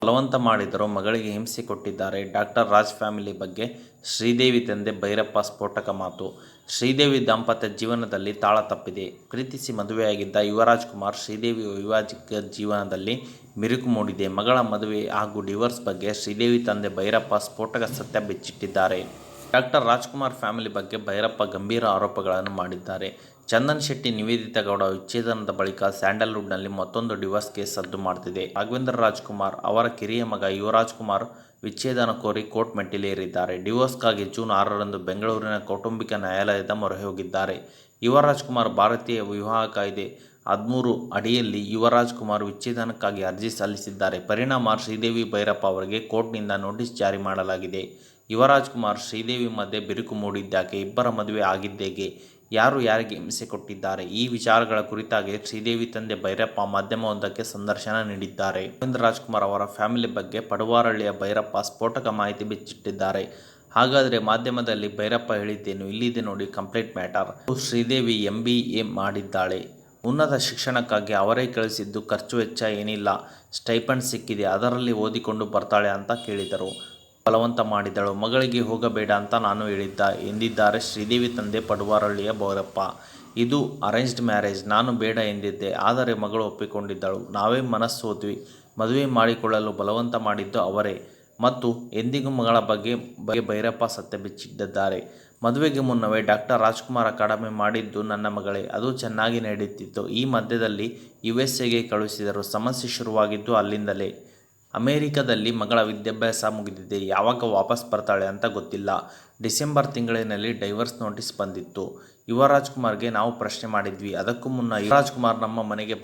ಬಲವಂತ ಮಾಡಿದರೂ ಮಗಳಿಗೆ ಹಿಂಸೆ ಕೊಟ್ಟಿದ್ದಾರೆ. ಡಾಕ್ಟರ್ ರಾಜ್ ಫ್ಯಾಮಿಲಿ ಬಗ್ಗೆ ಶ್ರೀದೇವಿ ತಂದೆ ಭೈರಪ್ಪ ಸ್ಫೋಟಕ ಮಾತು. ಶ್ರೀದೇವಿ ದಾಂಪತ್ಯ ಜೀವನದಲ್ಲಿ ತಾಳ ತಪ್ಪಿದೆ. ಪ್ರೀತಿಸಿ ಮದುವೆಯಾಗಿದ್ದ ಯುವರಾಜ್ ಕುಮಾರ್ ಶ್ರೀದೇವಿ ವೈವಾಹಿಕ ಜೀವನದಲ್ಲಿ ಬಿರುಕು ಮೂಡಿದೆ. ಮಗಳ ಮದುವೆ ಹಾಗೂ ಡಿವೋರ್ಸ್ ಬಗ್ಗೆ ಶ್ರೀದೇವಿ ತಂದೆ ಭೈರಪ್ಪ ಸ್ಫೋಟಕ ಸತ್ಯ ಬಿಚ್ಚಿಟ್ಟಿದ್ದಾರೆ. ಡಾಕ್ಟರ್ ರಾಜ್ಕುಮಾರ್ ಫ್ಯಾಮಿಲಿ ಬಗ್ಗೆ ಭೈರಪ್ಪ ಗಂಭೀರ ಆರೋಪಗಳನ್ನು ಮಾಡಿದ್ದಾರೆ. ಚಂದನ್ ಶೆಟ್ಟಿ ನಿವೇದಿತಾ ಗೌಡ ವಿಚ್ಛೇದನದ ಬಳಿಕ ಸ್ಯಾಂಡಲ್ವುಡ್ನಲ್ಲಿ ಮತ್ತೊಂದು ಡಿವೋರ್ಸ್ ಕೇಸ್ ಸದ್ದು ಮಾಡುತ್ತಿದೆ. ರಾಘವೇಂದ್ರ ರಾಜ್ಕುಮಾರ್ ಅವರ ಕಿರಿಯ ಮಗ ಯುವರಾಜ್ ಕುಮಾರ್ ವಿಚ್ಛೇದನ ಕೋರಿ ಕೋರ್ಟ್ ಮೆಟ್ಟಿಲೇರಿದ್ದಾರೆ. ಡಿವೋರ್ಸ್ಗಾಗಿ ಜೂನ್ 6ರಂದು ಬೆಂಗಳೂರಿನ ಕೌಟುಂಬಿಕ ನ್ಯಾಯಾಲಯದ ಮೊರೆ ಹೋಗಿದ್ದಾರೆ. ಯುವರಾಜ್ ಕುಮಾರ್ ಭಾರತೀಯ ವಿವಾಹ ಕಾಯ್ದೆ 13 ಅಡಿಯಲ್ಲಿ ಯುವರಾಜ್ ಕುಮಾರ್ ವಿಚ್ಛೇದನಕ್ಕಾಗಿ ಅರ್ಜಿ ಸಲ್ಲಿಸಿದ್ದಾರೆ. ಪರಿಣಾಮ ಶ್ರೀದೇವಿ ಭೈರಪ್ಪ ಅವರಿಗೆ ಕೋರ್ಟ್ನಿಂದ ನೋಟಿಸ್ ಜಾರಿ ಮಾಡಲಾಗಿದೆ. ಯುವರಾಜ್ ಕುಮಾರ್ ಶ್ರೀದೇವಿ ಮಧ್ಯೆ ಬಿರುಕು ಮೂಡಿದ್ಯಾಕೆ? ಇಬ್ಬರ ಮದುವೆ ಆಗಿದ್ದೇಗೆ? ಯಾರು ಯಾರಿಗೆ ಹಿಂಸೆ ಕೊಟ್ಟಿದ್ದಾರೆ? ಈ ವಿಚಾರಗಳ ಕುರಿತಾಗಿ ಶ್ರೀದೇವಿ ತಂದೆ ಭೈರಪ್ಪ ಮಾಧ್ಯಮವೊಂದಕ್ಕೆ ಸಂದರ್ಶನ ನೀಡಿದ್ದಾರೆ. ರಾಘವೇಂದ್ರ ರಾಜ್ಕುಮಾರ್ ಅವರ ಫ್ಯಾಮಿಲಿ ಬಗ್ಗೆ ಪಡುವಾರಳ್ಳಿಯ ಭೈರಪ್ಪ ಸ್ಫೋಟಕ ಮಾಹಿತಿ ಬಿಚ್ಚಿಟ್ಟಿದ್ದಾರೆ. ಹಾಗಾದರೆ ಮಾಧ್ಯಮದಲ್ಲಿ ಭೈರಪ್ಪ ಹೇಳಿದ್ದೇನು? ಇಲ್ಲಿದೆ ನೋಡಿ ಕಂಪ್ಲೀಟ್ ಮ್ಯಾಟರ್. ಶ್ರೀದೇವಿ MBA ಮಾಡಿದ್ದಾಳೆ. ಉನ್ನತ ಶಿಕ್ಷಣಕ್ಕಾಗಿ ಅವರೇ ಕಳಿಸಿದ್ದು. ಖರ್ಚು ವೆಚ್ಚ ಏನಿಲ್ಲ, ಸ್ಟೈಪಂಡ್ ಸಿಕ್ಕಿದೆ, ಅದರಲ್ಲಿ ಓದಿಕೊಂಡು ಬರ್ತಾಳೆ ಅಂತ ಕೇಳಿದರು. ಬಲವಂತ ಮಾಡಿದಳು. ಮಗಳಿಗೆ ಹೋಗಬೇಡ ಅಂತ ನಾನು ಹೇಳಿದ್ದ ಎಂದಿದ್ದಾರೆ ಶ್ರೀದೇವಿ ತಂದೆ ಪಡುವಾರಳ್ಳಿಯ ಭೈರಪ್ಪ. ಇದು ಅರೇಂಜ್ಡ್ ಮ್ಯಾರೇಜ್. ನಾನು ಬೇಡ ಎಂದಿದ್ದೆ, ಆದರೆ ಮಗಳು ಒಪ್ಪಿಕೊಂಡಿದ್ದಳು. ನಾವೇ ಮನಸ್ಸೋದ್ವಿ. ಮದುವೆ ಮಾಡಿಕೊಳ್ಳಲು ಬಲವಂತ ಮಾಡಿದ್ದು ಅವರೇ ಮತ್ತು ಎಂದಿಗೂ ಮಗಳ ಬಗ್ಗೆ ಭೈರಪ್ಪ ಸತ್ಯ ಬಿಚ್ಚಿಟ್ಟಿದ್ದಾರೆ. ಮದುವೆಗೆ ಮುನ್ನವೇ ಡಾಕ್ಟರ್ ರಾಜ್ಕುಮಾರ್ ಅಕಾಡೆಮಿ ಮಾಡಿದ್ದು ನನ್ನ ಮಗಳೇ. ಅದು ಚೆನ್ನಾಗಿ ನಡೆಯುತ್ತಿತ್ತು. ಈ ಮಧ್ಯದಲ್ಲಿ USAಗೆ ಕಳುಹಿಸಿದರು. ಸಮಸ್ಯೆ ಶುರುವಾಗಿದ್ದು ಅಲ್ಲಿಂದಲೇ. ಅಮೆರಿಕದಲ್ಲಿ ಮಗಳ ವಿದ್ಯಾಭ್ಯಾಸ ಮುಗಿದಿದೆ. ಯಾವಾಗ ವಾಪಸ್ ಬರ್ತಾಳೆ ಅಂತ ಗೊತ್ತಿಲ್ಲ. ಡಿಸೆಂಬರ್ ತಿಂಗಳಿನಲ್ಲಿ ಡೈವರ್ಸ್ ನೋಟಿಸ್ ಬಂದಿತ್ತು. ಯುವರಾಜ್ ಕುಮಾರ್ಗೆ ನಾವು ಪ್ರಶ್ನೆ ಮಾಡಿದ್ವಿ. ಅದಕ್ಕೂ ಮುನ್ನ ಯುವರಾಜ್ ಕುಮಾರ್ ನಮ್ಮ ಮನೆಗೆ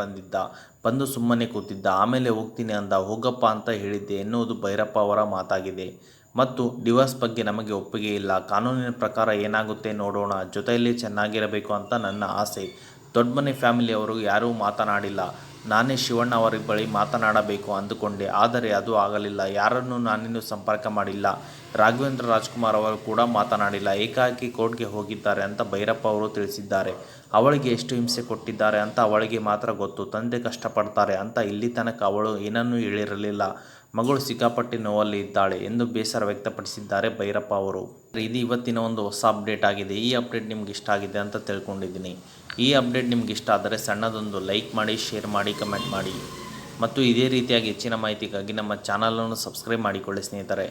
ಬಂದು ಸುಮ್ಮನೆ ಕೂತಿದ್ದ. ಆಮೇಲೆ ಹೋಗ್ತೀನಿ ಅಂದ. ಹೋಗಪ್ಪ ಅಂತ ಹೇಳಿದ್ದೆ ಎನ್ನುವುದು ಭೈರಪ್ಪ ಅವರ ಮಾತಾಗಿದೆ. ಮತ್ತು ಡಿವೋರ್ಸ್ ಬಗ್ಗೆ ನಮಗೆ ಒಪ್ಪಿಗೆ ಇಲ್ಲ. ಕಾನೂನಿನ ಪ್ರಕಾರ ಏನಾಗುತ್ತೆ ನೋಡೋಣ. ಜೊತೆಯಲ್ಲಿ ಚೆನ್ನಾಗಿರಬೇಕು ಅಂತ ನನ್ನ ಆಸೆ. ದೊಡ್ಡಮನೆ ಫ್ಯಾಮಿಲಿಯವರು ಯಾರೂ ಮಾತನಾಡಿಲ್ಲ. ನಾನೇ ಶಿವಣ್ಣ ಅವರ ಬಳಿ ಮಾತನಾಡಬೇಕು ಅಂದುಕೊಂಡೆ, ಆದರೆ ಅದು ಆಗಲಿಲ್ಲ. ಯಾರನ್ನೂ ನಾನಿನ್ನೂ ಸಂಪರ್ಕ ಮಾಡಿಲ್ಲ. ರಾಘವೇಂದ್ರ ರಾಜ್ಕುಮಾರ್ ಅವರು ಕೂಡ ಮಾತನಾಡಿಲ್ಲ. ಏಕಾಏಕಿ ಕೋರ್ಟ್ಗೆ ಹೋಗಿದ್ದಾರೆ ಅಂತ ಭೈರಪ್ಪ ಅವರು ತಿಳಿಸಿದ್ದಾರೆ. ಅವಳಿಗೆ ಎಷ್ಟು ಹಿಂಸೆ ಕೊಟ್ಟಿದ್ದಾರೆ ಅಂತ ಅವಳಿಗೆ ಮಾತ್ರ ಗೊತ್ತು. ತಂದೆ ಕಷ್ಟಪಡ್ತಾರೆ ಅಂತ ಇಲ್ಲಿ ತನಕ ಅವಳು ಏನನ್ನೂ ಹೇಳಿರಲಿಲ್ಲ. ಮಗಳು ಸಿಕ್ಕಾಪಟ್ಟೆ ನೋವಲ್ಲಿ ಇದ್ದಾಳೆ ಎಂದು ಬೇಸರ ವ್ಯಕ್ತಪಡಿಸಿದ್ದಾರೆ ಭೈರಪ್ಪ ಅವರು. ಇದು ಇವತ್ತಿನ ಒಂದು ಹೊಸ ಅಪ್ಡೇಟ್ ಆಗಿದೆ. ಈ ಅಪ್ಡೇಟ್ ನಿಮ್ಗೆ ಇಷ್ಟ ಆಗಿದೆ ಅಂತ ತಿಳ್ಕೊಂಡಿದ್ದೀನಿ. ಈ ಅಪ್ಡೇಟ್ ನಿಮ್ಗೆ ಇಷ್ಟ ಆದರೆ ಸಣ್ಣದೊಂದು ಲೈಕ್ ಮಾಡಿ, ಶೇರ್ ಮಾಡಿ, ಕಮೆಂಟ್ ಮಾಡಿ ಮತ್ತು ಇದೇ ರೀತಿಯಾಗಿ ಹೆಚ್ಚಿನ ಮಾಹಿತಿಗಾಗಿ ನಮ್ಮ ಚಾನಲನ್ನು ಸಬ್ಸ್ಕ್ರೈಬ್ ಮಾಡಿಕೊಳ್ಳಿ ಸ್ನೇಹಿತರೆ.